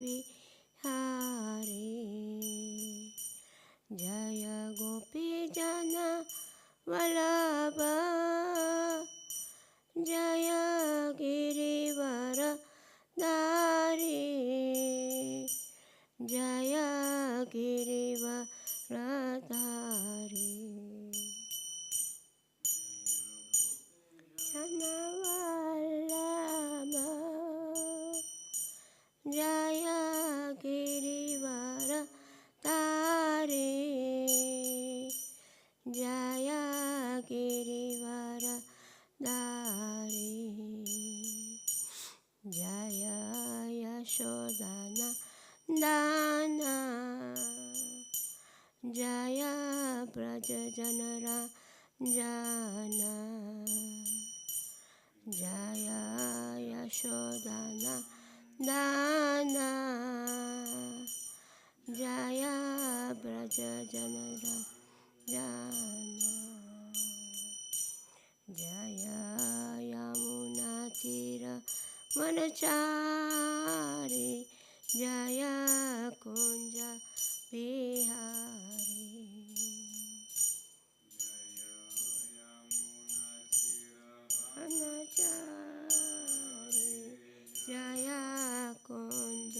विहारी जय गोपी जन वल्लभ जय गिरिवर धारी जय गिरिवर धारी जन वल्लभ जय गिरिवर धारी जय गिरिवर धारी जय यशोदाना दाना जय ब्रज जनरा जाना जय यशोदाना दाना जय ब्रज जनरा जाना जय यमुना तीर वनचारी जय कुंज बिहारी वनचारी जय कुंज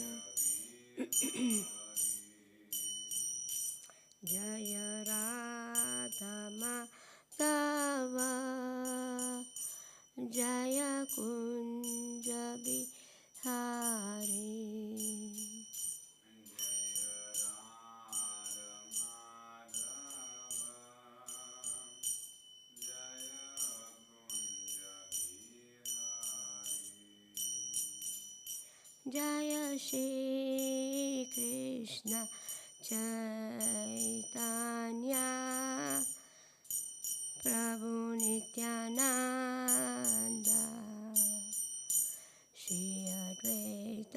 जय राधा माधव जय कुंज बिहारी जय श्री कृष्ण चैतन्य प्रभु नित्यानंद श्री अद्वैत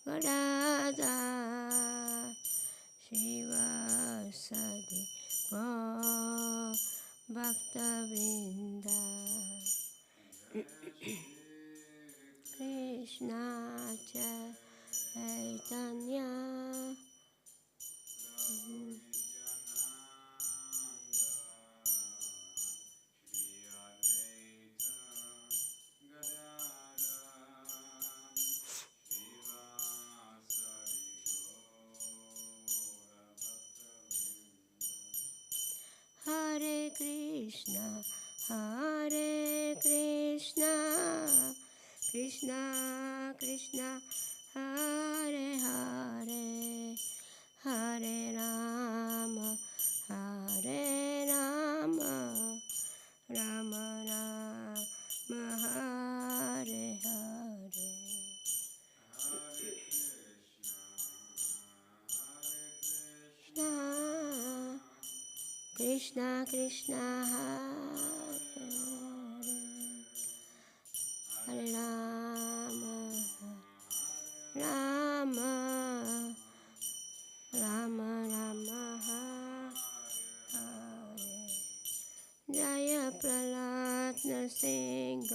गदाधर श्रीवासदि गौर भक्तवृंद कृष्ण चैतन्य हरे कृष्णा कृष्णा कृष्णा हरे हरे हरे राम राम राम हरे हरे कृष्णा कृष्णा हरे हरे राम राम राम हरे जय प्रहलाद नृसिंह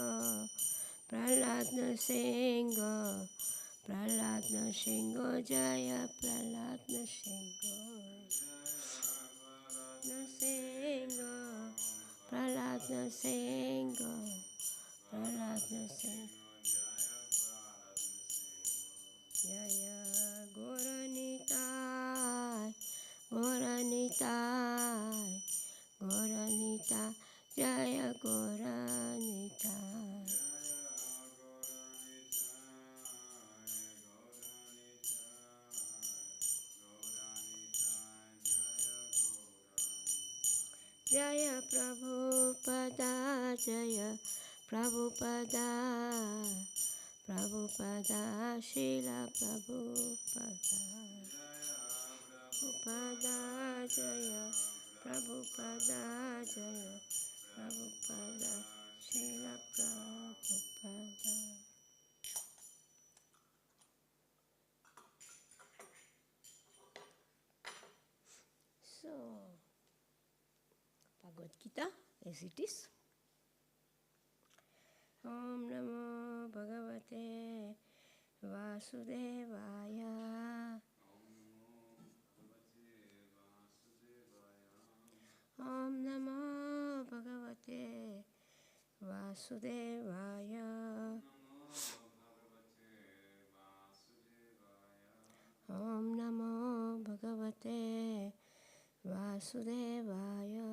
जय प्रहलाद नृसिंह प्रहलाद नृसिंह जय गौरनिताय जय गौरनिताय जय प्रभुपदा जय प्रभुपदा शील प्रभुपदा जय प्रभुपदा शील Prabhupada So, Bhagavad-gītā as it is. Om Namo Bhagavate Vasudevaya. Om Namo Bhagavate Vasudevaya. Om Namo Bhagavate Vasudevaya.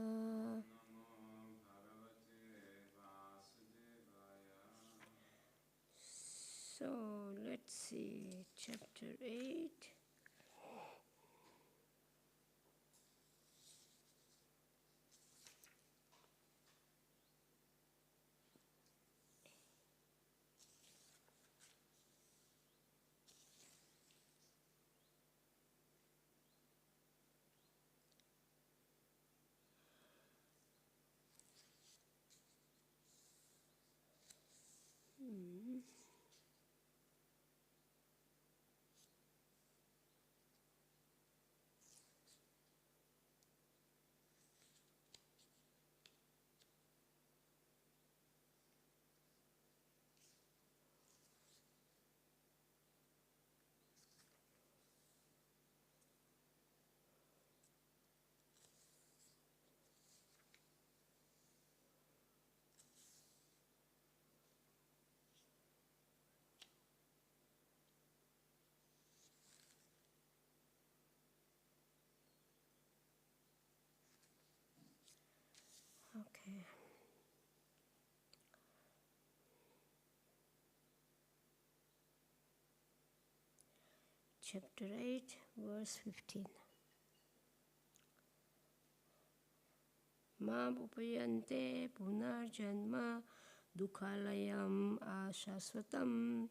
So let's see, chapter 8. Okay. Chapter 8, verse 15. Mam upayante punarjanma dukhalayam ashasvatam.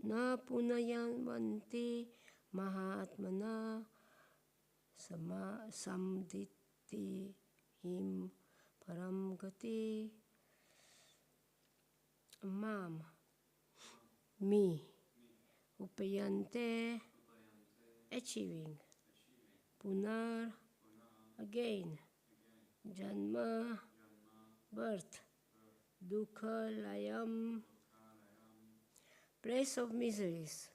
Na punayanvanti mahatmana samditi him param gati. Mam, me, upayante, achieving, punar, again, janma, birth, dukkha layam, place of miseries,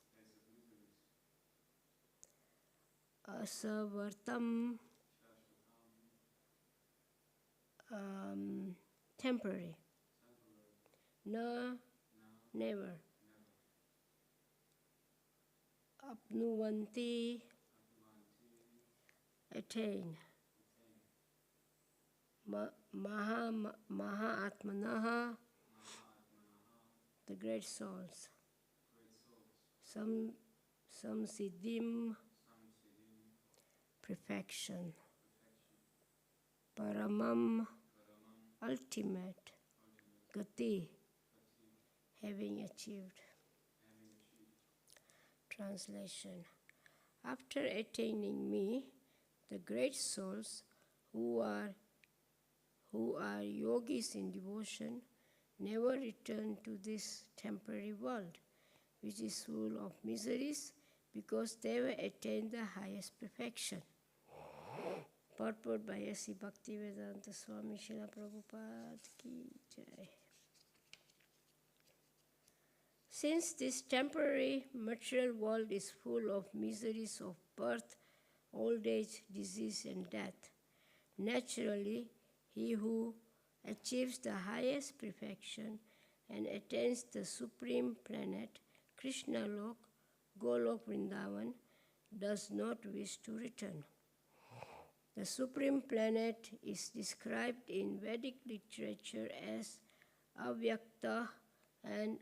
asavartam, temporary, na, never, apnuvanti, attain, maha atmanaha, the great souls, samsiddhim, perfection, paramam, ultimate, gati, having achieved. Translation. After attaining me, the great souls who are yogis in devotion never return to this temporary world, which is full of miseries, because they have attained the highest perfection. Purport by A.C. Bhaktivedanta Swami Srila Prabhupada Ki Jai. Since this temporary material world is full of miseries of birth, old age, disease and death, naturally, he who achieves the highest perfection and attains the supreme planet, Krishna Lok, Golok Vrindavan, does not wish to return. The supreme planet is described in Vedic literature as Avyakta and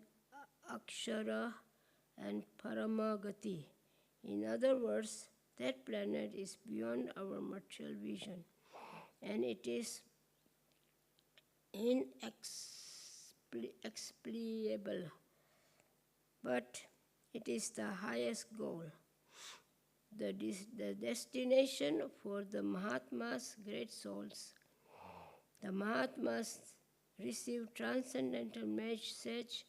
Akshara and Paramagati. In other words, that planet is beyond our material vision, and it is inexplicable, but it is the highest goal, the destination for the Mahatmas, great souls. The Mahatmas receive transcendental message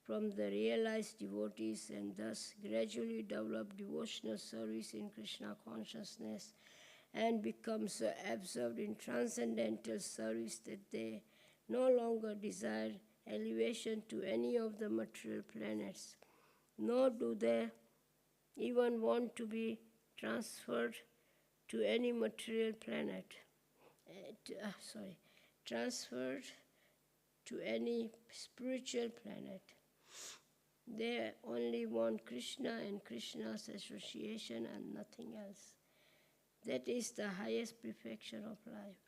from the realized devotees and thus gradually develop devotional service in Krishna consciousness and become so absorbed in transcendental service that they no longer desire elevation to any of the material planets, nor do they even want to be transferred to any material planet. Transferred to any spiritual planet. They only want Krishna and Krishna's association and nothing else. That is the highest perfection of life.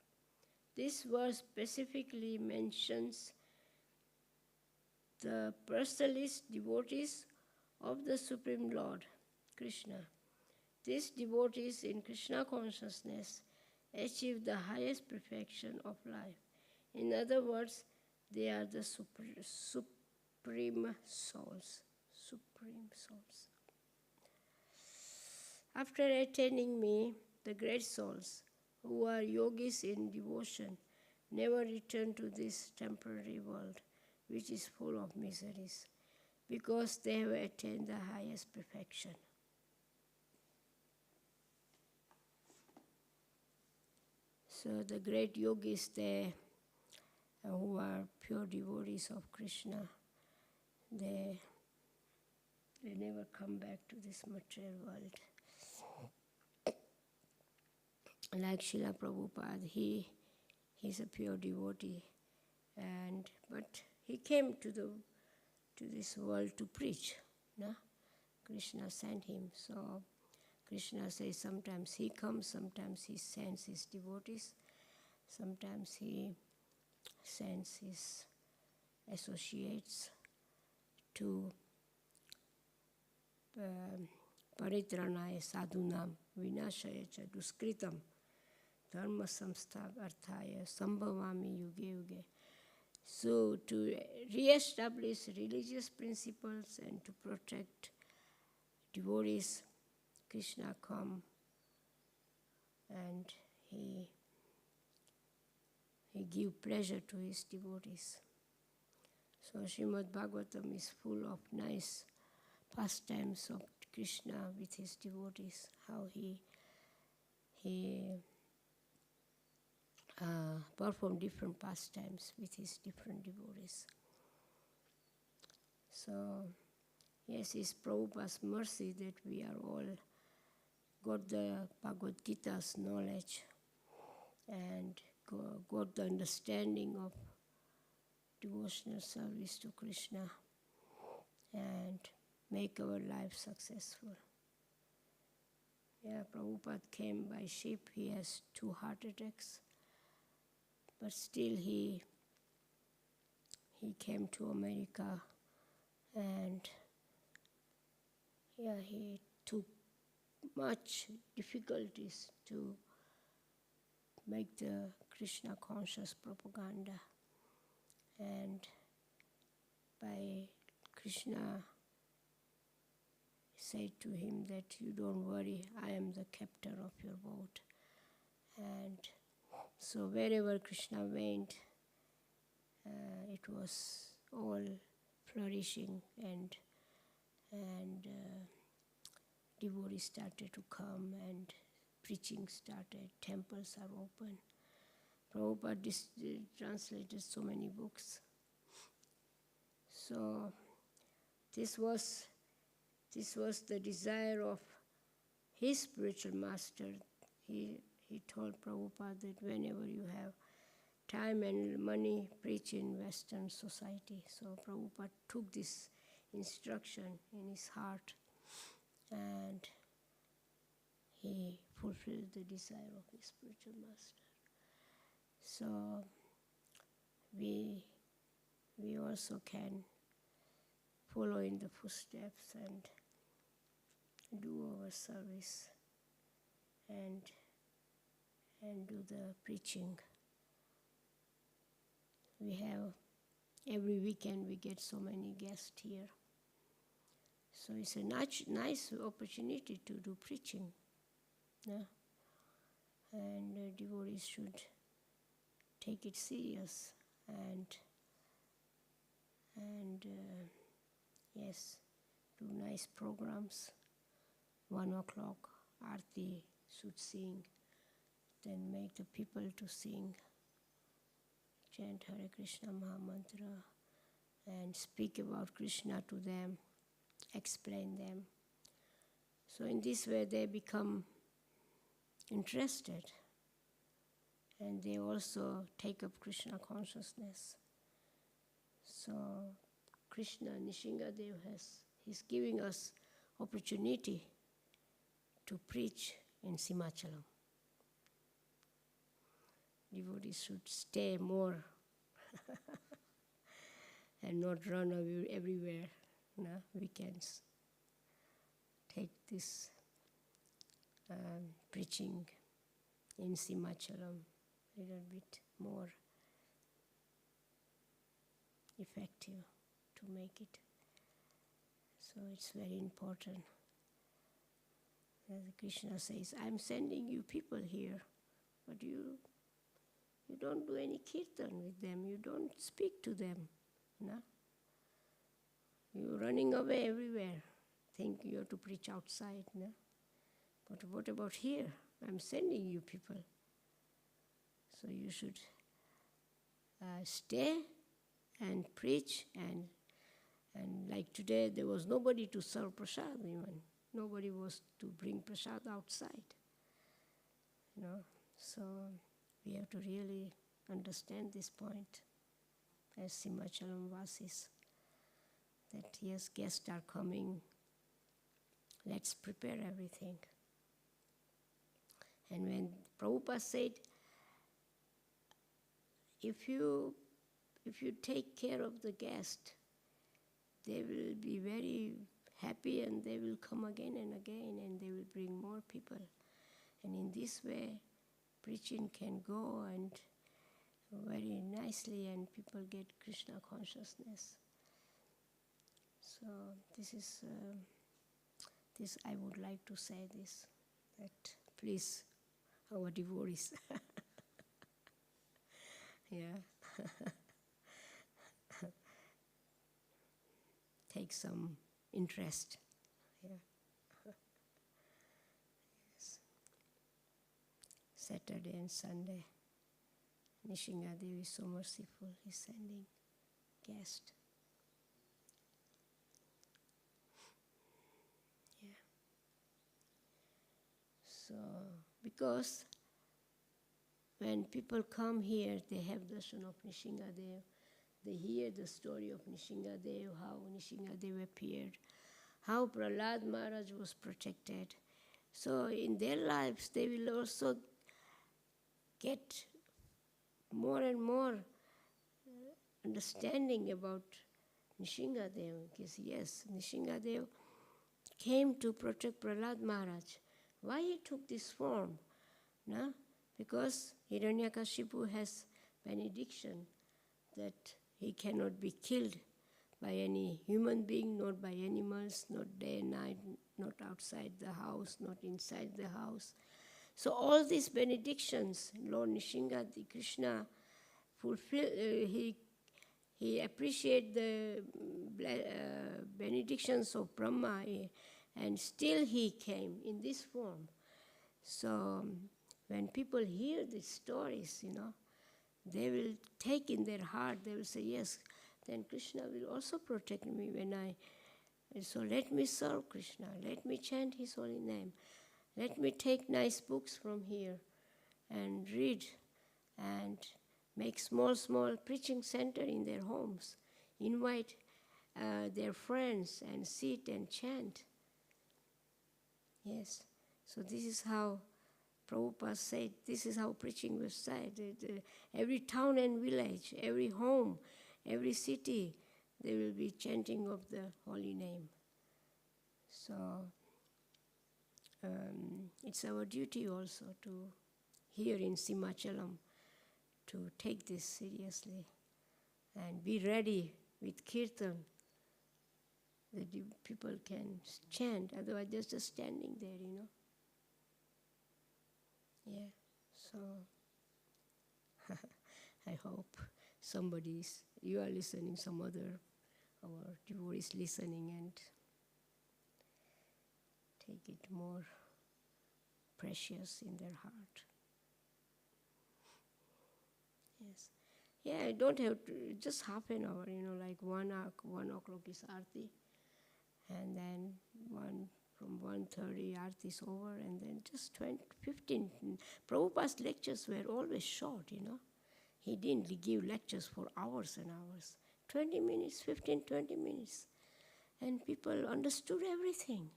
This verse specifically mentions the personalist devotees of the Supreme Lord, Krishna. These devotees in Krishna consciousness achieve the highest perfection of life. In other words, they are the supreme souls. Supreme souls. After attaining me, the great souls, who are yogis in devotion, never return to this temporary world, which is full of miseries, because they have attained the highest perfection. So the great yogis, they who are pure devotees of Krishna, they never come back to this material world. Like Srila Prabhupada, he's a pure devotee, but he came to this world to preach. No? Krishna sent him. So Krishna says sometimes he comes, sometimes he sends his devotees, sometimes he sends his associates to paritranaya sadhunam vinashaya cha duskritam dharma samsthavarthaya sambhavami yuge yuge. So to re-establish religious principles and to protect devotees, Krishna come and he give pleasure to his devotees. So Srimad Bhagavatam is full of nice pastimes of Krishna with his devotees, how he performed different pastimes with his different devotees. So yes, it's Prabhupada's mercy that we are all got the Bhagavad-gītā's knowledge and got the understanding of devotional service to Krishna and make our life successful. Yeah, Prabhupada came by ship. He has 2 heart attacks, but still he came to America, and yeah, he took much difficulties to make the Krishna conscious propaganda. And by Krishna said to him that you don't worry, I am the captain of your boat. And so wherever Krishna went, it was all flourishing, and devotees started to come and preaching started, temples are open. Prabhupada translated so many books. So this was the desire of his spiritual master. He told Prabhupada that whenever you have time and money, preach in Western society. So Prabhupada took this instruction in his heart, and he fulfilled the desire of his spiritual master. So we also can follow in the footsteps and do our service and do the preaching. We have, every weekend we get so many guests here. So it's a nice opportunity to do preaching. Yeah? And devotees should take it serious and yes, do nice programs. 1 o'clock, Aarti should sing. then make the people to sing, chant Hare Krishna Mahamantra, and speak about Krishna to them, explain them. So in this way they become interested, and they also take up Krishna consciousness. So Krishna, Nishingadev he's giving us opportunity to preach in Simachalam. Devotees should stay more and not run away everywhere. No, weekends. Take this preaching in Simachalam a little bit more effective to make it. So it's very important. As Krishna says, I'm sending you people here, but you don't do any kirtan with them, you don't speak to them. No? You're running away everywhere, think you have to preach outside. No? But what about here? I'm sending you people. So you should stay and preach, and like today there was nobody to serve prasad even. Nobody was to bring prasad outside. So we have to really understand this point as Simachalam Vasis, that yes, guests are coming, let's prepare everything. And when Prabhupada said, if you take care of the guest, they will be very happy and they will come again and again and they will bring more people. And in this way, preaching can go and very nicely and people get Krishna consciousness. So this I would like to say this, that please, our devotees, yeah, take some interest. Yeah. Yes. Saturday and Sunday, Nishingadev is so merciful, he's sending guests. Yeah. So, because when people come here, they have darshan of Nishingadev. They hear the story of Nishingadev, how Nishingadev appeared, how Prahlad Maharaj was protected. So in their lives, they will also get more and more understanding about Nishingadev. Because yes, Nishingadev came to protect Prahlad Maharaj. Why he took this form? No? Because Hiranyakashipu has benediction that he cannot be killed by any human being, not by animals, not day and night, not outside the house, not inside the house. So all these benedictions, Lord Nishingadev, Krishna fulfill. He appreciated the benedictions of Brahma, and still he came in this form. So when people hear these stories, they will take in their heart, they will say, yes, then Krishna will also protect me so let me serve Krishna, let me chant his holy name, let me take nice books from here and read and make small preaching center in their homes, invite their friends and sit and chant. Yes, so this is how Prabhupada said, this is how preaching was said. Every town and village, every home, every city, they will be chanting of the holy name. So it's our duty also to, here in Simachalam, to take this seriously and be ready with kirtan. The people can chant, otherwise they're just standing there, Yeah, so I hope you are listening, some other, our devotees listening and take it more precious in their heart. Yes. Yeah, I don't have to, just half an hour, like 1 o'clock is Aarti, and then from 1:30 Aarti is over, and then just 15. Prabhupada's lectures were always short, He didn't give lectures for hours and hours. 20 minutes, 15, 20 minutes. And people understood everything.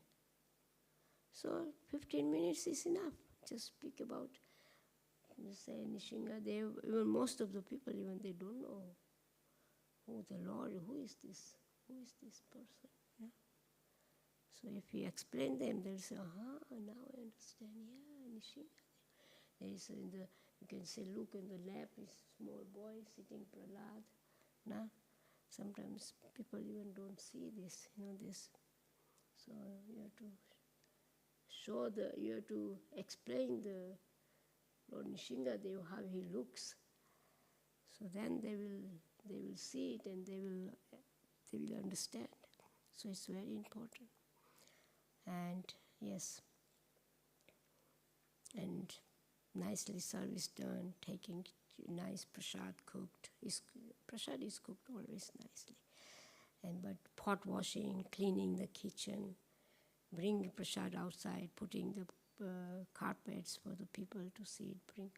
So 15 minutes is enough. Just speak about, say, Nishingadev. Even most of the people, even they don't know who the Lord, who is this person. Yeah? So if we explain them, they'll say, now I understand. Yeah, Nishingadev. There is you can say, look in the lap, is small boy sitting Prahlad. Nah? Sometimes people even don't see this, this. So you have to you have to explain the Lord Nishingadev, how he looks. So then they will see it and they will understand. So it's very important. And yes, and nicely service done, taking nice prasad cooked. Prasad is cooked always nicely. But pot washing, cleaning the kitchen, bring prasad outside, putting the carpets for the people to sit, bring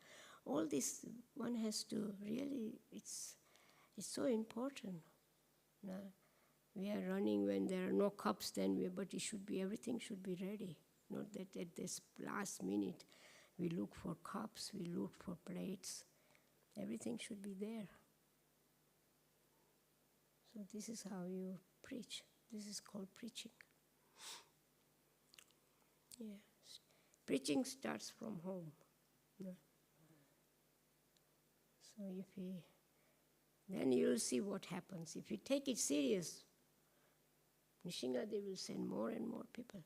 all this. One has to really, it's so important. We are running when there are no cups, but everything should be ready. Not that at this last minute we look for cups, we look for plates. Everything should be there. So this is how you preach. This is called preaching. Yes. Preaching starts from home. Yeah. So then you'll see what happens. If you take it serious, Nishingadev will send more and more people.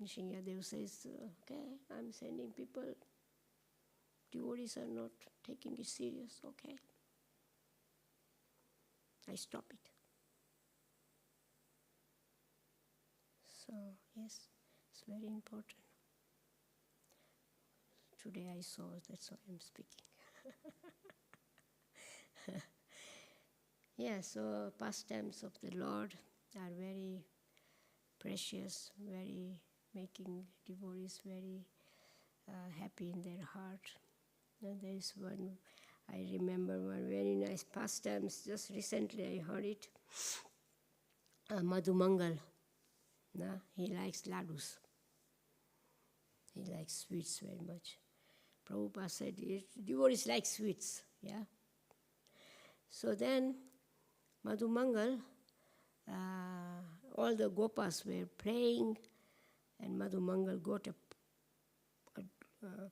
Nishingadev says, okay, I'm sending people. Devotees are not taking it serious, okay. I stop it. So, yes, it's very important. Today I saw, that's why I'm speaking. Yeah, so pastimes of the Lord are very precious, very making devotees very happy in their heart. And there is one, I remember one very nice pastimes. Just recently I heard it. Madhu Mangal. He likes ladus. He likes sweets very much. Prabhupada said, devotees like sweets. Yeah. So then, Madhu Mangal, all the gopas were playing, and Madhu Mangal got a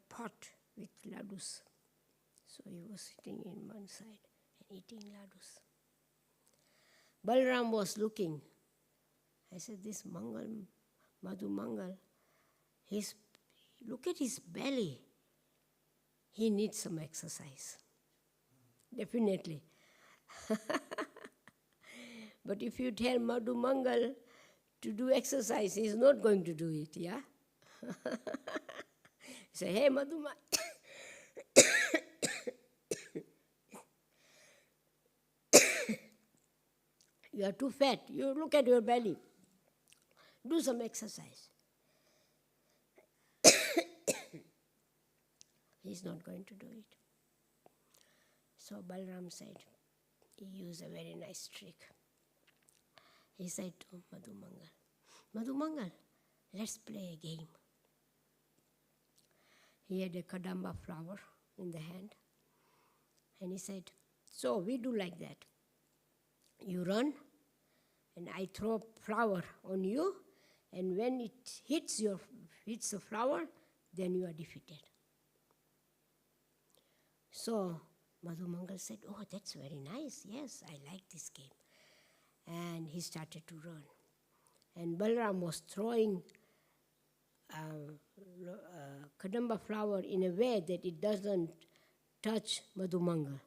pot with ladus. So he was sitting in one side and eating ladus. Balram was looking. I said, this Madhu Mangal, look at his belly. He needs some exercise. Definitely. But if you tell Madhu Mangal to do exercise, he is not going to do it, yeah? Say, hey, Madhu Mangal. You are too fat. You look at your belly. Do some exercise. He's not going to do it. So Balram said, he used a very nice trick. He said to Madhu Mangal, let's play a game. He had a kadamba flower in the hand. And he said, so we do like that. You run, and I throw flower on you, and when it hits the flower, then you are defeated. So Madhu Mangal said, oh, that's very nice. Yes, I like this game. And he started to run. And Balram was throwing kadamba flower in a way that it doesn't touch Madhu Mangal.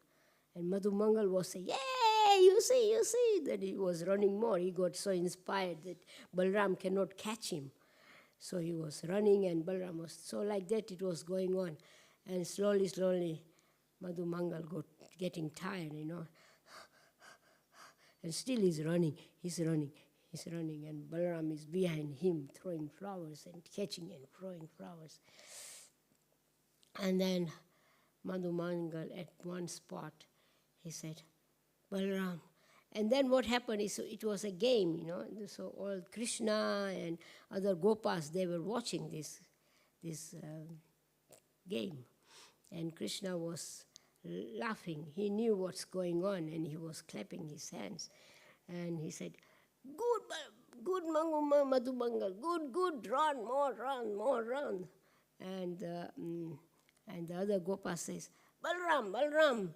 And Madhu Mangal was saying, yay, you see, that he was running more. He got so inspired that Balram cannot catch him. So he was running and Balram was, so like that it was going on. And slowly, Madhumangal getting tired, and still he's running, and Balaram is behind him throwing flowers and catching and throwing flowers. And then Madhumangal at one spot, he said, Balaram. And then what happened is, it was a game, so all Krishna and other Gopas, they were watching this game. And Krishna was laughing. He knew what's going on, and he was clapping his hands. And he said, good Madhumangal, good, run, more run. And the other Gopa says, Balaram,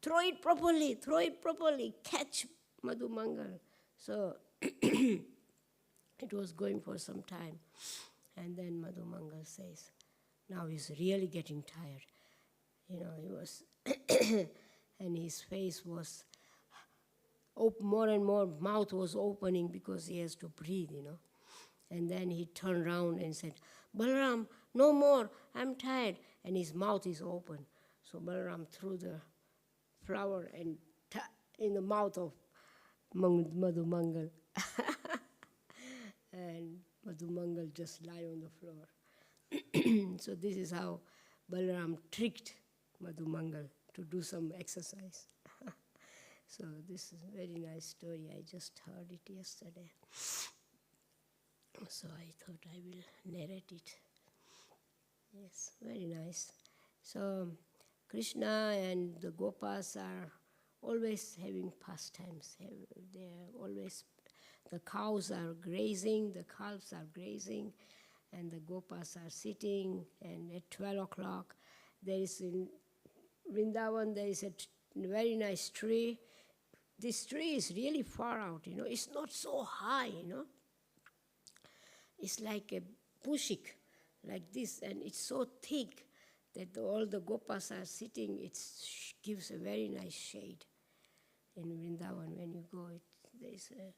throw it properly, catch Madhumangal. So it was going for some time. And then Madhumangal says, now he's really getting tired. He was, and his face was more and more, mouth was opening because he has to breathe, And then he turned around and said, Balaram, no more, I'm tired. And his mouth is open. So Balaram threw the flower and in the mouth of Madhumangal. And Madhumangal just lie on the floor. So this is how Balaram tricked Madhumangal to do some exercise. So this is a very nice story. I just heard it yesterday. So I thought I will narrate it. Yes, very nice. So Krishna and the Gopas are always having pastimes. They're always, the cows are grazing, the calves are grazing, and the Gopas are sitting. And at 12 o'clock, there is in Vrindavan, there is a very nice tree. This tree is really far out, It's not so high, It's like a bushik, like this, and it's so thick that all the Gopas are sitting. It gives a very nice shade. In Vrindavan, when you go, there is a,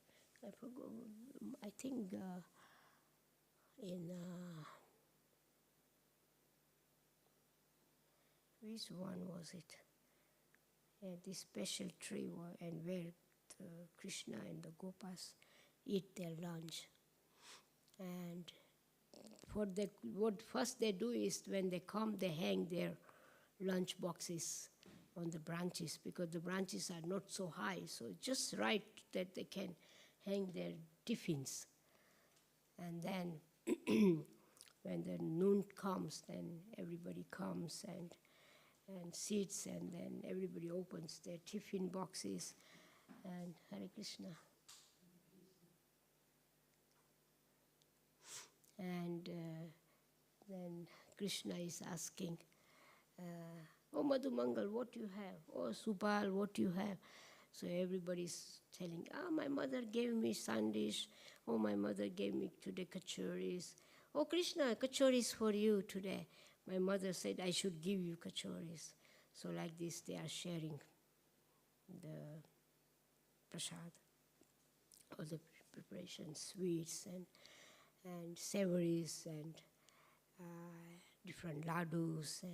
I forgot, I think in, which one was it? This special tree, and where the Krishna and the Gopas eat their lunch. And what first they do is, when they come, they hang their lunch boxes on the branches, because the branches are not so high, so just right that they can hang their tiffins. And then when the noon comes, then everybody comes and sits, and then everybody opens their tiffin boxes, and Hare Krishna. And then Krishna is asking, oh Madhumangal, what you have? Oh Subal, what you have? So everybody's telling, my mother gave me sandesh. Oh, my mother gave me today kachoris. Oh Krishna, kachoris for you today. My mother said I should give you kachoris. So like this, they are sharing the prasad, all the preparations, sweets and savories and different ladus,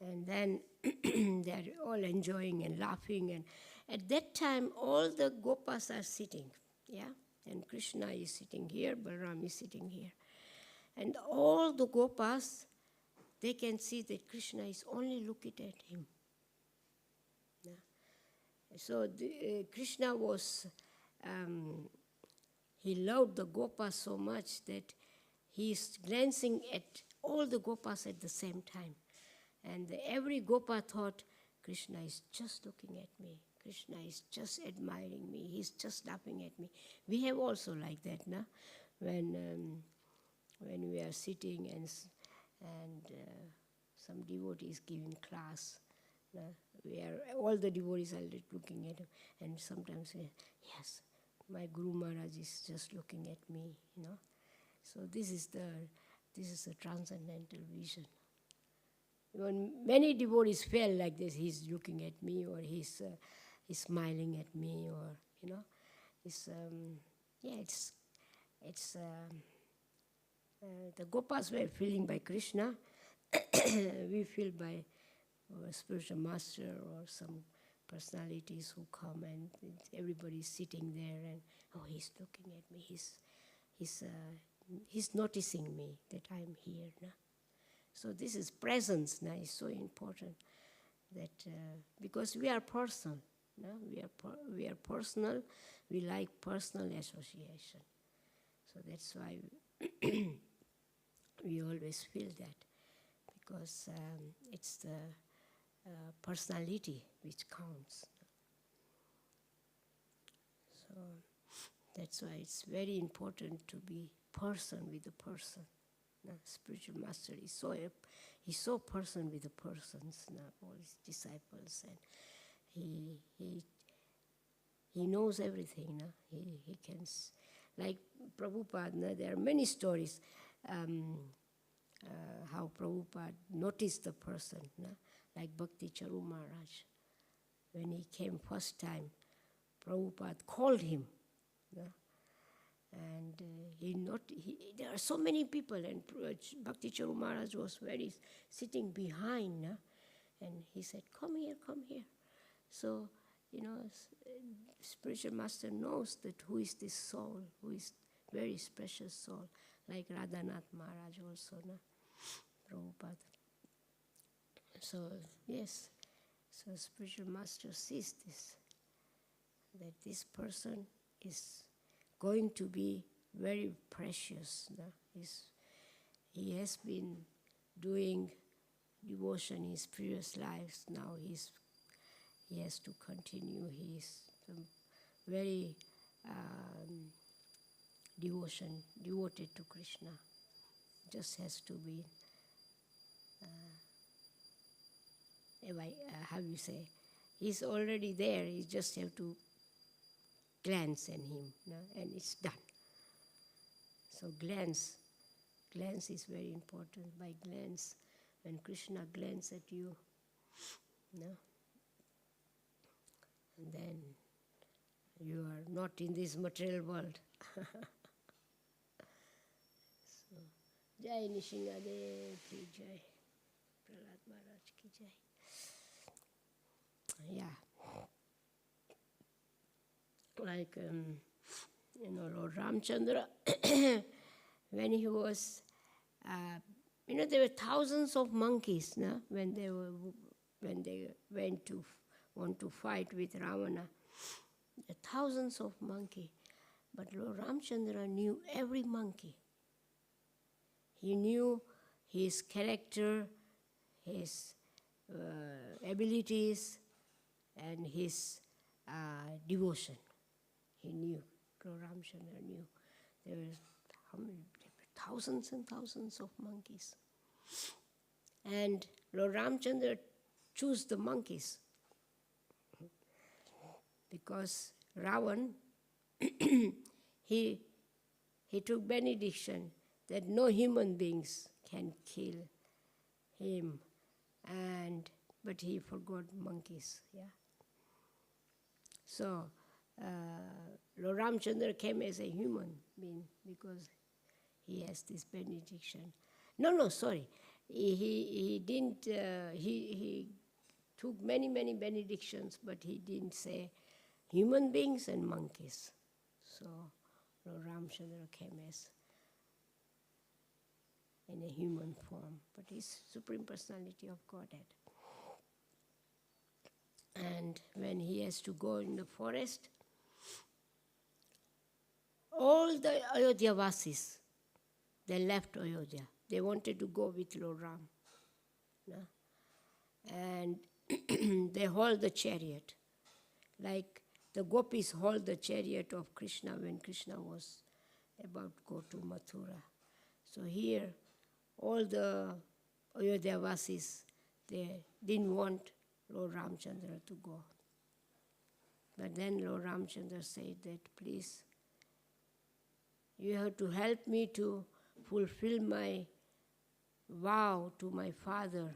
and then they are all enjoying and laughing. And at that time, all the Gopas are sitting, and Krishna is sitting here, Balaram is sitting here. And all the Gopas, they can see that Krishna is only looking at him. So Krishna was, he loved the Gopas so much that he is glancing at all the Gopas at the same time. And every Gopa thought, Krishna is just looking at me. Krishna is just admiring me. He's just laughing at me. We have also like that, na? When we are sitting and some devotees giving class, all the devotees are looking at him, and sometimes say, yes, my Guru Maharaj is just looking at me, So this is the transcendental vision. When many devotees feel like this, he's looking at me, or he's smiling at me, or the Gopas were feeling by Krishna. We feel by or a spiritual master or some personalities who come and everybody's sitting there and, oh, he's looking at me, he's noticing me that I'm here. No? So this is presence, no? Is so important that because we are personal, no? we are personal, we like personal association. So that's why we always feel that, because it's the personality which counts. So that's why it's very important to be person with the person. Spiritual master is so person with the persons, all his disciples, and he knows everything. He can, like Prabhupada. There are many stories how Prabhupada noticed the person. Like Bhakti Charu Maharaj, when he came first time, Prabhupada called him. And there are so many people, and Bhakti Charu Maharaj was sitting behind, and he said, come here. So, spiritual master knows that who is this soul, who is very precious soul, like Radhanath Maharaj also, Prabhupada. So, yes, so spiritual master sees this, that this person is going to be very precious. He has been doing devotion in his previous lives. Now he has to continue. He is very devoted to Krishna. Just has to be, how you say, he's already there. You just have to glance at him, and it's done. So glance is very important. By glance, when Krishna glances at you, and then you are not in this material world. So, Jai Nishingadev ki Jai, Prahlad Maharaj ki Jai. Yeah. Like, Lord Ramchandra, when he was, there were thousands of monkeys, when they want to fight with Ravana. Thousands of monkeys. But Lord Ramchandra knew every monkey. He knew his character, his abilities, and his devotion. He knew, Lord Ramchandra knew. There were thousands and thousands of monkeys. And Lord Ramchandra chose the monkeys because Ravan, he took benediction that no human beings can kill him, but he forgot monkeys. Yeah. So Lord Ramchandra came as a human being because he has this benediction. No, sorry. He didn't, he took many benedictions, but he didn't say human beings and monkeys. So Lord Ramchandra came as in a human form, but he's Supreme Personality of Godhead. And when he has to go in the forest, all the Ayodhya-vasis, they left Ayodhya. They wanted to go with Lord Ram. And they hauled the chariot, like the gopis hauled the chariot of Krishna when Krishna was about to go to Mathura. So here, all the Ayodhya-vasis, they didn't want Lord Ramchandra to go. But then Lord Ramchandra said that, please, you have to help me to fulfill my vow to my father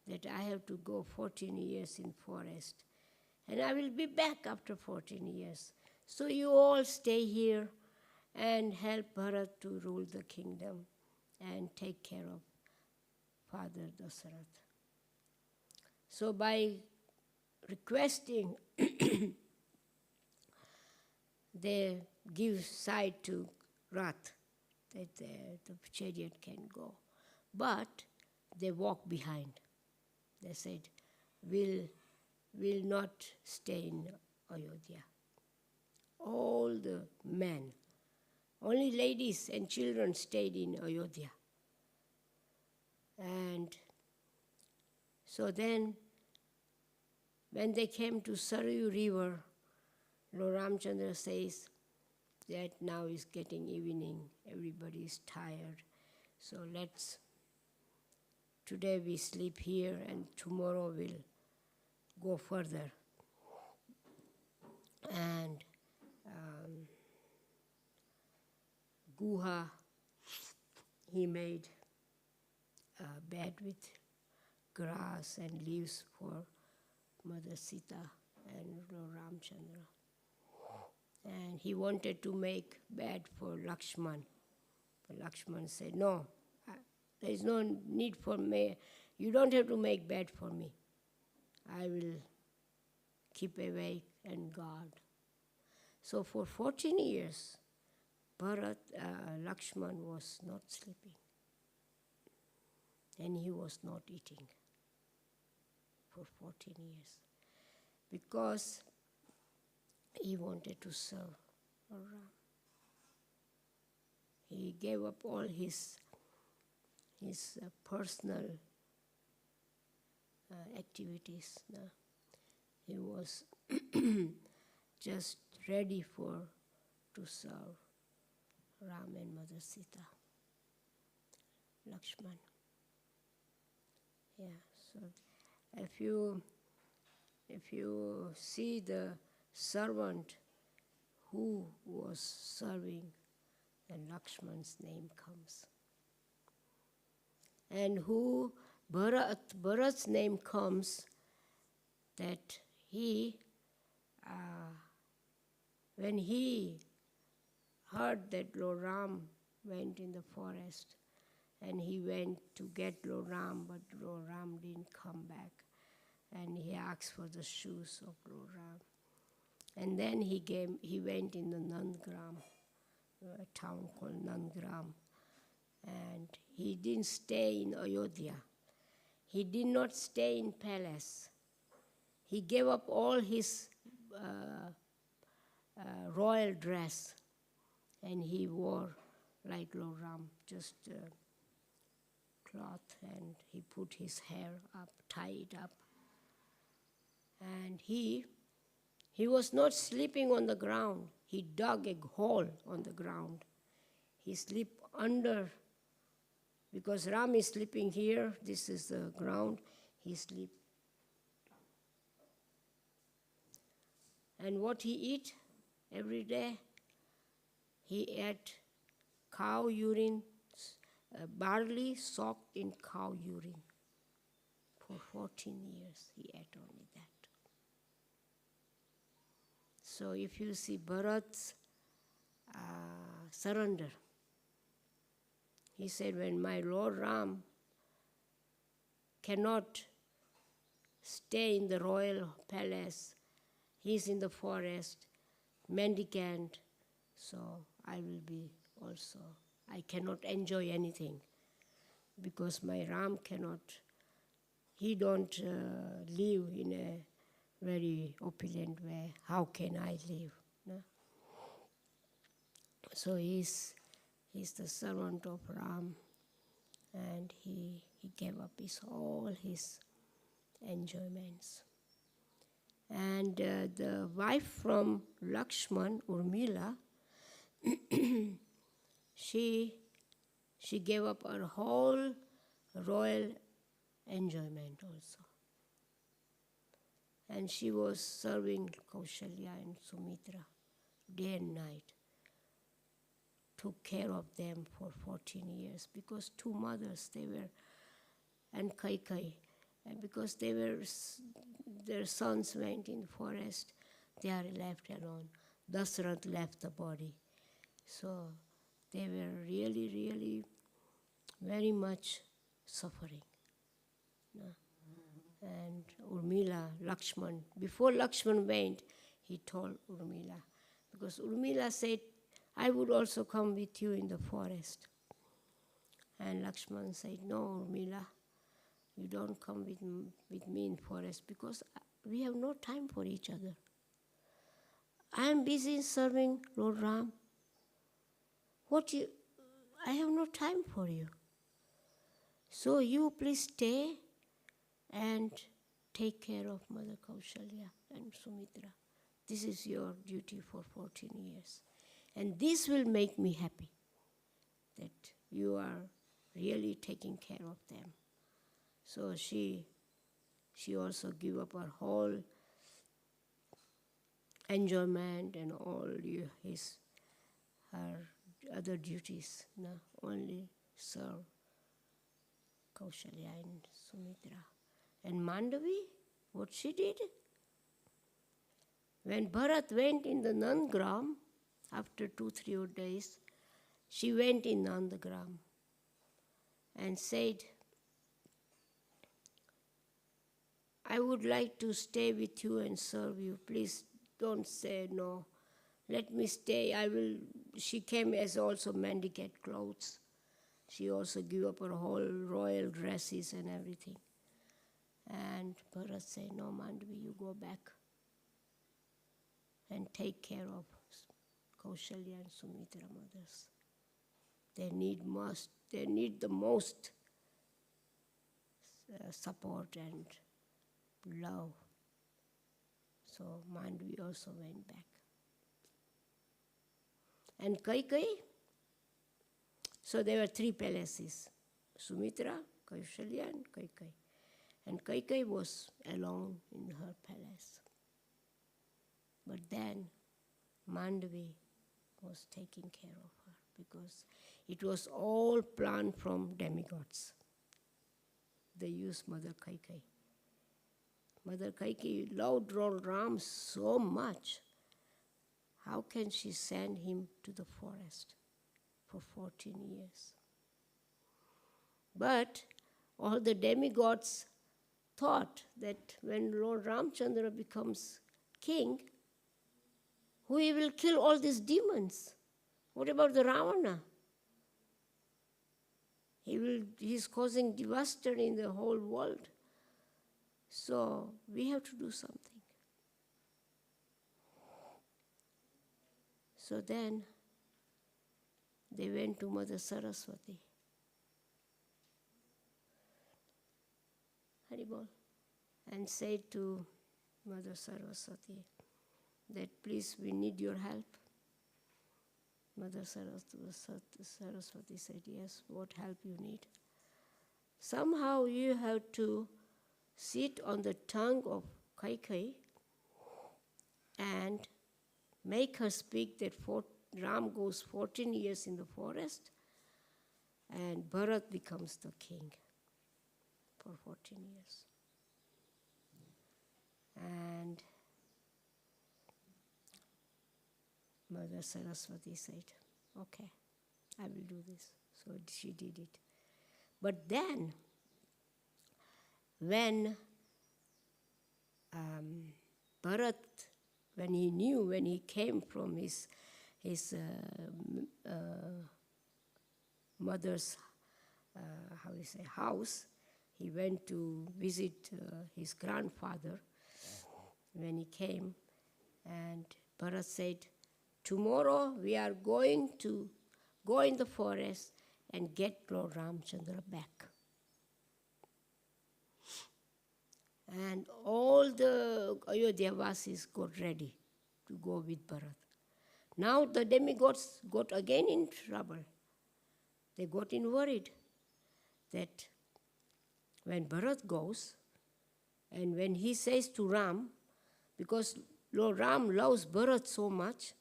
that I have to go 14 years in forest. And I will be back after 14 years. So you all stay here and help Bharat to rule the kingdom and take care of Father Dasarath. So by requesting, they give side to Rath, that the chariot can go. But they walk behind. They said, we'll not stay in Ayodhya. All the men, only ladies and children stayed in Ayodhya. And so then, when they came to Sarayu River, Lord Ramchandra says that now is getting evening, everybody is tired, so today we sleep here and tomorrow we'll go further. And Guha, he made a bed with grass and leaves for Mother Sita and Lord Ramchandra. And he wanted to make bed for Lakshman. But Lakshman said, no, there is no need for me. You don't have to make bed for me. I will keep awake and guard. So for 14 years, Lakshman was not sleeping. And he was not eating for 14 years. Because he wanted to serve Ram. He gave up all his personal activities. He was just ready to serve Ram and Mother Sita, Lakshman. Yeah. So if you see the servant who was serving, then Lakshman's name comes. And who Bharat's name comes, that he, when he heard that Lord Ram went in the forest, and he went to get Lord Ram, but Lord Ram didn't come back. And he asked for the shoes of Lord Ram. And then he went in the Nandgram, a town called Nandgram. And he didn't stay in Ayodhya. He did not stay in palace. He gave up all his royal dress, and he wore like Lord Ram, just cloth, and he put his hair up, tied up. And he was not sleeping on the ground. He dug a hole on the ground. He slept under, because Ram is sleeping here, this is the ground, he sleep. And what he eat every day? He ate cow urine, barley soaked in cow urine. For 14 years he ate only that. So if you see Bharat's surrender, he said, when my Lord Ram cannot stay in the royal palace, he's in the forest, mendicant, so I will be also, I cannot enjoy anything, because my Ram cannot, he don't live in a very opulent way. How can I live? No? So he's the servant of Ram, and he gave up all his enjoyments. And the wife from Lakshman, Urmila, she gave up her whole royal enjoyment also. And she was serving Kaushalya and Sumitra day and night. Took care of them for 14 years, because two mothers, they were, and Kaikai, and because their sons went in the forest, they are left alone. Dasarath left the body. So they were really, really very much suffering. No? And Urmila, Lakshman, before Lakshman went, he told Urmila, because Urmila said, I would also come with you in the forest. And Lakshman said, no, Urmila, you don't come with me in forest because we have no time for each other. I am busy in serving Lord Ram. I have no time for you. So you please stay and take care of Mother Kaushalya and Sumitra. This is your duty for 14 years. And this will make me happy, that you are really taking care of them. So she also gave up her whole enjoyment and all her other duties, only serve Kaushalya and Sumitra. And Mandavi, what she did? When Bharat went in the Nandagram, after 2-3 odd days, she went in Nandagram and said, I would like to stay with you and serve you. Please don't say no. Let me stay. She came as also mendicant clothes. She also gave up her whole royal dresses and everything. And Bharat said, no, Mandavi, you go back and take care of Kaushalya and Sumitra mothers. They need the most support and love. So Mandavi also went back. And Kaikai, so there were 3 palaces, Sumitra, Kaushalya and Kaikai. And Kaikai was alone in her palace. But then Mandavi was taking care of her because it was all planned from demigods. They used Mother Kaikai. Mother Kaikai loved Lord Ram so much. How can she send him to the forest for 14 years? But all the demigods thought that when Lord Ramchandra becomes king, he will kill all these demons. What about the Ravana? He's causing disaster in the whole world. So we have to do something. So then they went to Mother Saraswati. Haribol. And said to Mother Saraswati that please we need your help. Mother Saraswati said, yes, what help you need? Somehow you have to sit on the tongue of Kaikai and make her speak that Ram goes 14 years in the forest and Bharat becomes the king for 14 years. And Mother Saraswati said, okay, I will do this. So she did it. But then, when Bharat, when he came from his mother's house, he went to visit his grandfather. When he came, and Bharat said, tomorrow we are going to go in the forest and get Lord Ramchandra back. And all the Ayodhyavasis got ready to go with Bharat. Now the demigods got again in trouble. They got worried that when Bharat goes, and when he says to Ram, because Lord Ram loves Bharat so much,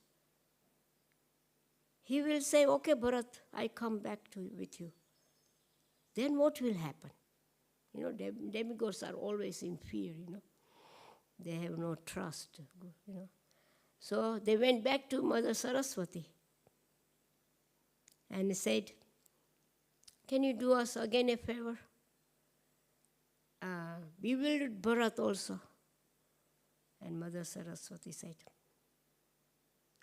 he will say, okay, Bharat, I come back with you. Then what will happen? Demigods are always in fear, They have no trust, So they went back to Mother Saraswati and said, can you do us again a favor? bewildered Bharat also. And Mother Saraswati said,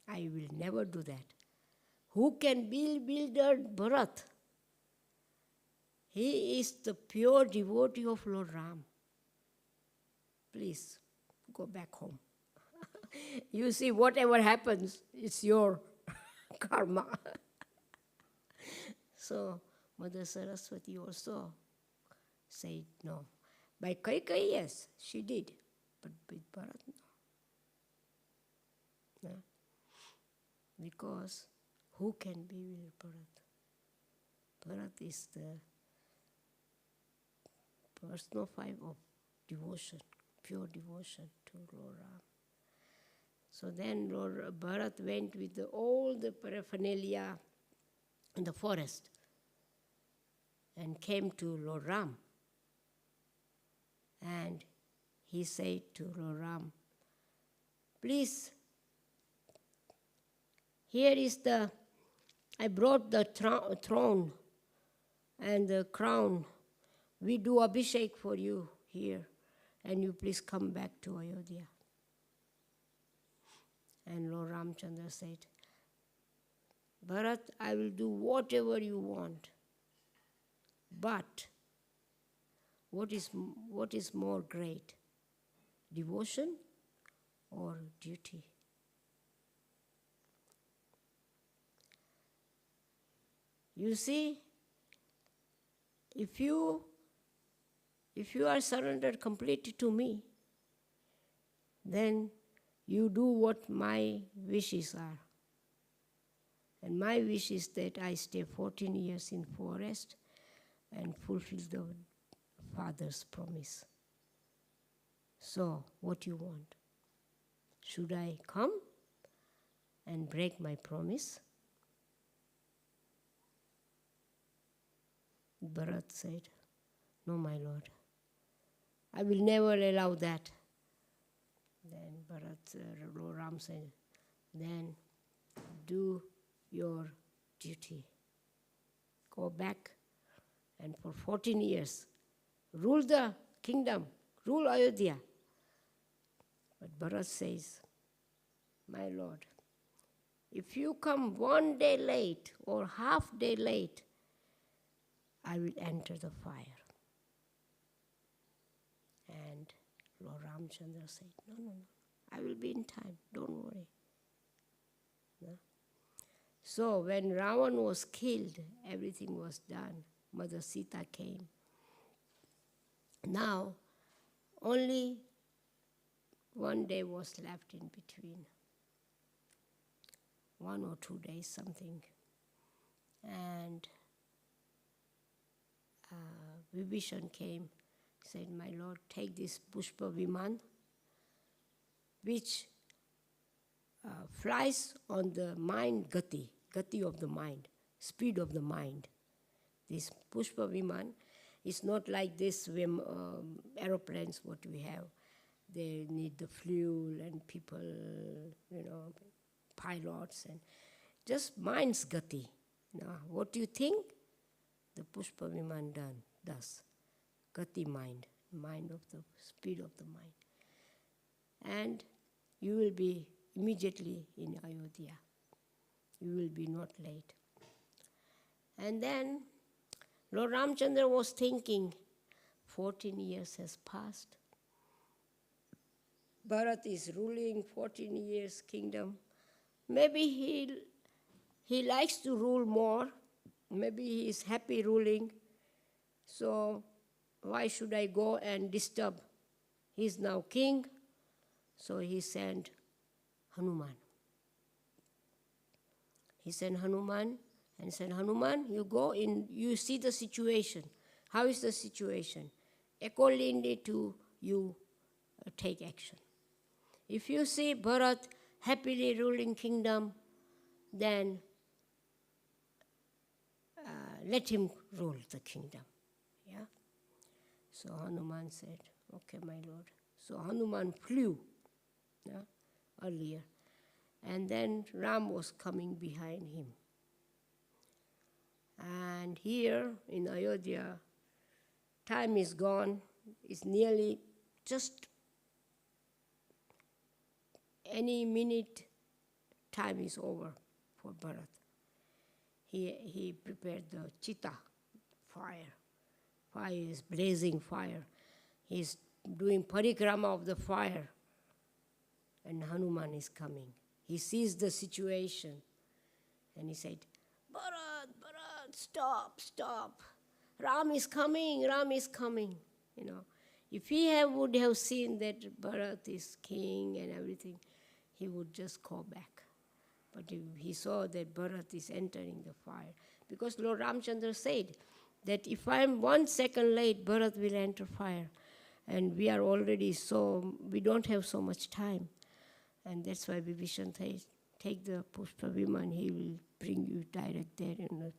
I will never do that. Who can bewilder Bharat? He is the pure devotee of Lord Ram. Please, go back home. You see, whatever happens, it's your karma. So, Mother Saraswati also said no. By Kaikai, yes, she did. But with Bharat, no. No. Because who can be with Bharat? Bharat is the personal five of devotion, pure devotion to Lord Ram. So then Lord Bharat went with all the paraphernalia in the forest and came to Lord Ram. And he said to Lord Ram, please, here is I brought the throne and the crown. We do abhishek for you here, and you please come back to Ayodhya. And Lord Ramchandra said, Bharat, I will do whatever you want. But what is more great, devotion or duty? You see, if you are surrendered completely to me, then you do what my wishes are. And my wish is that I stay 14 years in forest and fulfill the Father's promise. So, what you want? Should I come and break my promise? Bharat said, no, my lord. I will never allow that. Then Lord Ram said, then do your duty. Go back and for 14 years rule the kingdom, rule Ayodhya. But Bharat says, my lord, if you come 1 day late or half day late, I will enter the fire. And Lord Ramchandra said, no, I will be in time, don't worry. No? So when Ravan was killed, everything was done. Mother Sita came. Now, only 1 day was left in between. 1 or 2 days, something. And Vibhishan came, said, my lord, take this Pushpa Viman, which flies on the mind gati of the mind, speed of the mind. This Pushpa Viman is not like this aeroplanes what we have. They need the fuel and people, pilots, and just mind's gati. Now, what do you think? The Pushpa Viman does. Gati mind of the speed of the mind. And you will be immediately in Ayodhya. You will be not late. And then Lord Ramchandra was thinking, 14 years has passed. Bharat is ruling 14 years kingdom. Maybe he likes to rule more. Maybe he is happy ruling. So why should I go and disturb? He is now king. So he sent Hanuman. He sent Hanuman and said, Hanuman, you go in, you see the situation. How is the situation? Accordingly to you take action. If you see Bharat happily ruling kingdom, then let him rule the kingdom. Yeah. So Hanuman said, okay, my lord. So Hanuman flew earlier. And then Ram was coming behind him. And here in Ayodhya, time is gone. It's nearly just any minute time is over for Bharat. He prepared the chitta, fire. Fire is blazing fire. He's doing parikrama of the fire. And Hanuman is coming. He sees the situation. And he said, Bharat, Bharat, stop, stop. Ram is coming, Ram is coming. You know, if he would have seen that Bharat is king and everything, he would just go back. But he saw that Bharat is entering the fire. Because Lord Ramchandra said that if I am 1 second late, Bharat will enter fire. And we are already we don't have so much time. And that's why Vibhishan says, take the Pushpa Viman, he will bring you direct there in a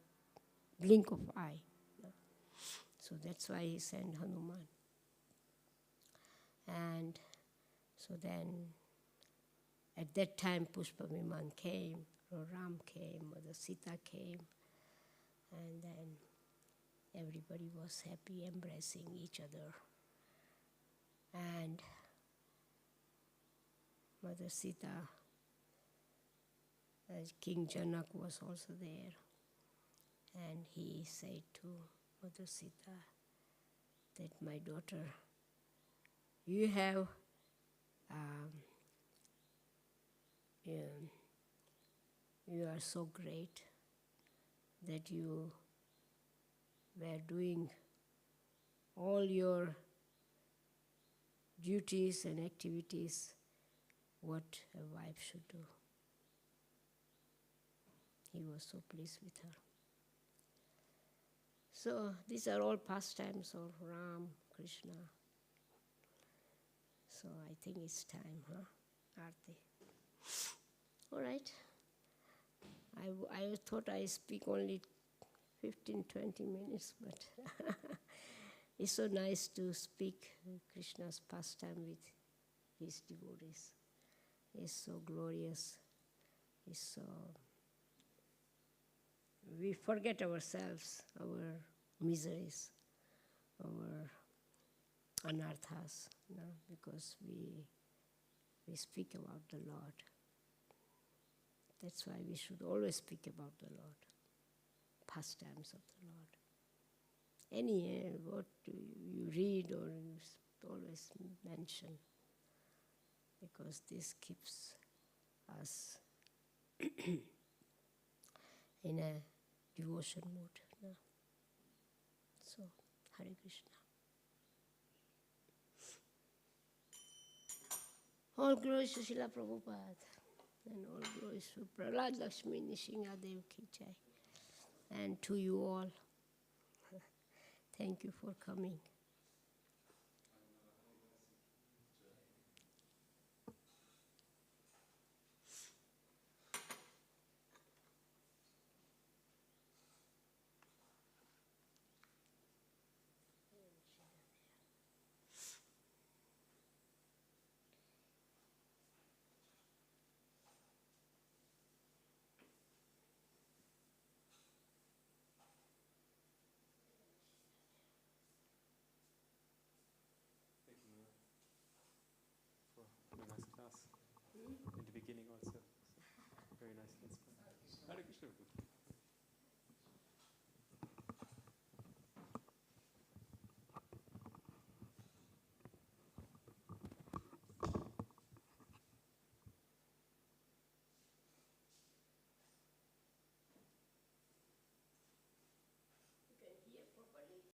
blink of eye. So that's why he sent Hanuman. And so then, at that time, Pushpa Viman came, Lord Ram came, Mother Sita came, and then everybody was happy, embracing each other. And Mother Sita, King Janak was also there, and he said to Mother Sita that, my daughter, you have you are so great that you were doing all your duties and activities what a wife should do. He was so pleased with her. So these are all pastimes of Ram, Krishna. So I think it's time, huh? Arti. All right. I thought I speak only 15, 20 minutes, but it's so nice to speak Krishna's pastime with his devotees. It's so glorious. It's so... We forget ourselves, our miseries, our anarthas, because we speak about the Lord. That's why we should always speak about the Lord, pastimes of the Lord. Any what you read or you always mention, because this keeps us in a devotion mood. No? So, Hare Krishna. All glories to Srila Prabhupada, and all glories to Prahlad Lakshmi Nishingadev Ki Jai, and to you all. Thank you for coming. Class in the beginning also. Very nicely inspired. Hare Krishna.